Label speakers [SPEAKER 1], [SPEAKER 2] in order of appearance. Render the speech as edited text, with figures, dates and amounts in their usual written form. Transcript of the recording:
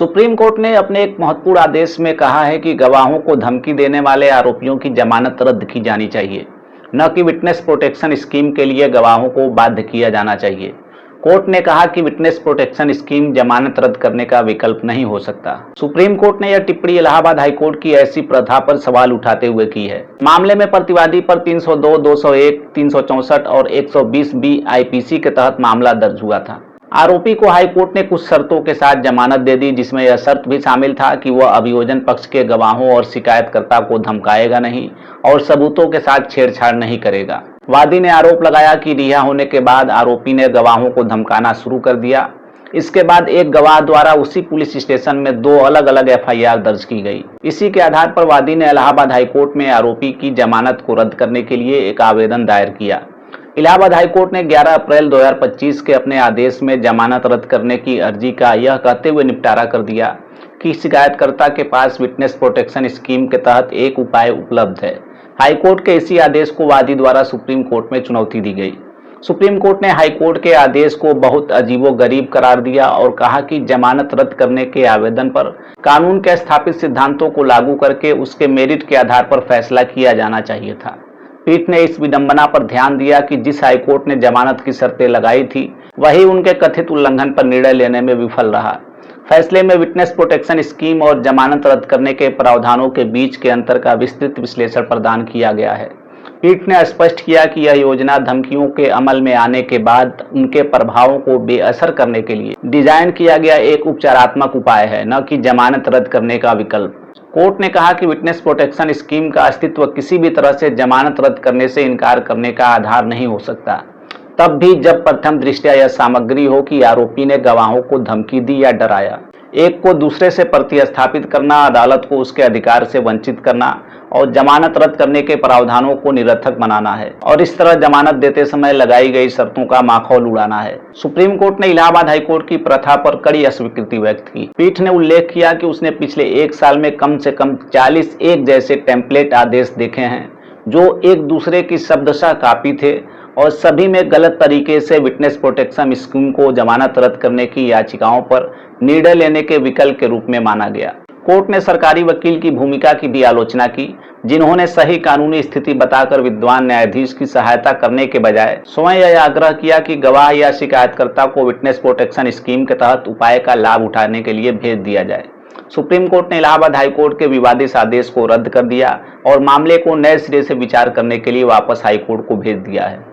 [SPEAKER 1] Supreme court ने अपने एक महत्वपूर्ण आदेश में कहा है कि गवाहों को धमकी देने वाले आरोपियों की जमानत रद्द की जानी चाहिए, न कि विटनेस प्रोटेक्शन स्कीम के लिए गवाहों को बाध्य किया जाना चाहिए। कोर्ट ने कहा कि विटनेस प्रोटेक्शन स्कीम जमानत रद्द करने का विकल्प नहीं हो सकता। सुप्रीम कोर्ट ने यह टिप्पणी इलाहाबाद हाईकोर्ट की ऐसी प्रथा पर सवाल उठाते हुए की है। मामले में प्रतिवादी पर 302, 201, 364 और 120 बी आईपीसी के तहत मामला दर्ज हुआ था। आरोपी को हाईकोर्ट ने कुछ शर्तों के साथ जमानत दे दी, जिसमें यह शर्त भी शामिल था कि वह अभियोजन पक्ष के गवाहों और शिकायतकर्ता को धमकाएगा नहीं और सबूतों के साथ छेड़छाड़ नहीं करेगा। वादी ने आरोप लगाया कि रिहा होने के बाद आरोपी ने गवाहों को धमकाना शुरू कर दिया। इसके बाद एक गवाह द्वारा उसी पुलिस स्टेशन में 2 अलग अलग एफआईआर दर्ज की गई। इसी के आधार पर वादी ने इलाहाबाद हाईकोर्ट में आरोपी की जमानत को रद्द करने के लिए एक आवेदन दायर किया। इलाहाबाद हाईकोर्ट ने 11 अप्रैल 2025 के अपने आदेश में जमानत रद्द करने की अर्जी का यह कहते हुए निपटारा कर दिया कि शिकायतकर्ता के पास विटनेस प्रोटेक्शन स्कीम के तहत एक उपाय उपलब्ध है। हाईकोर्ट के इसी आदेश को वादी द्वारा सुप्रीम कोर्ट में चुनौती दी गई। सुप्रीम कोर्ट ने हाईकोर्ट के आदेश को बहुत अजीबोगरीब करार दिया और कहा कि जमानत रद्द करने के आवेदन पर कानून के स्थापित सिद्धांतों को लागू करके उसके मेरिट के आधार पर फैसला किया जाना चाहिए था। पीठ ने इस विडंबना पर ध्यान दिया कि जिस हाईकोर्ट ने जमानत की शर्तें लगाई थी, वही उनके कथित उल्लंघन पर निर्णय लेने में विफल रहा। फैसले में विटनेस प्रोटेक्शन स्कीम और जमानत रद्द करने के प्रावधानों के बीच के अंतर का विस्तृत विश्लेषण प्रदान किया गया है। पीठ ने स्पष्ट किया कि यह योजना धमकियों के अमल में आने के बाद उनके प्रभावों को बेअसर करने के लिए डिजाइन किया गया एक उपचारात्मक उपाय है, न कि जमानत रद्द करने का विकल्प। कोर्ट ने कहा कि विटनेस प्रोटेक्शन स्कीम का अस्तित्व किसी भी तरह से जमानत रद्द करने से इनकार करने का आधार नहीं हो सकता, तब भी जब प्रथम दृष्टया यह सामग्री हो कि आरोपी ने गवाहों को धमकी दी या डराया। एक को दूसरे से प्रतिस्थापित करना, अदालत को उसके अधिकार से वंचित करना और जमानत रद्द करने के प्रावधानों को निरर्थक बनाना है और इस तरह जमानत देते समय लगाई गई शर्तों का माखौल उड़ाना है। सुप्रीम कोर्ट ने इलाहाबाद हाईकोर्ट की प्रथा पर कड़ी अस्वीकृति व्यक्त की। पीठ ने उल्लेख किया कि उसने पिछले 1 साल में कम से कम 40 एक जैसे टेम्पलेट आदेश देखे हैं, जो एक दूसरे की शब्दशः कॉपी थे और सभी में गलत तरीके से विटनेस प्रोटेक्शन स्कीम को जमानत रद्द करने की याचिकाओं पर निर्णय लेने के विकल्प के रूप में माना गया। कोर्ट ने सरकारी वकील की भूमिका की भी आलोचना की, जिन्होंने सही कानूनी स्थिति बताकर विद्वान न्यायाधीश की सहायता करने के बजाय स्वयं यह आग्रह किया कि गवाह या शिकायतकर्ता को विटनेस प्रोटेक्शन स्कीम के तहत उपाय का लाभ उठाने के लिए भेज दिया जाए। सुप्रीम कोर्ट ने इलाहाबाद हाईकोर्ट के विवादित आदेश को रद्द कर दिया और मामले को नए सिरे से विचार करने के लिए वापस हाईकोर्ट को भेज दिया है।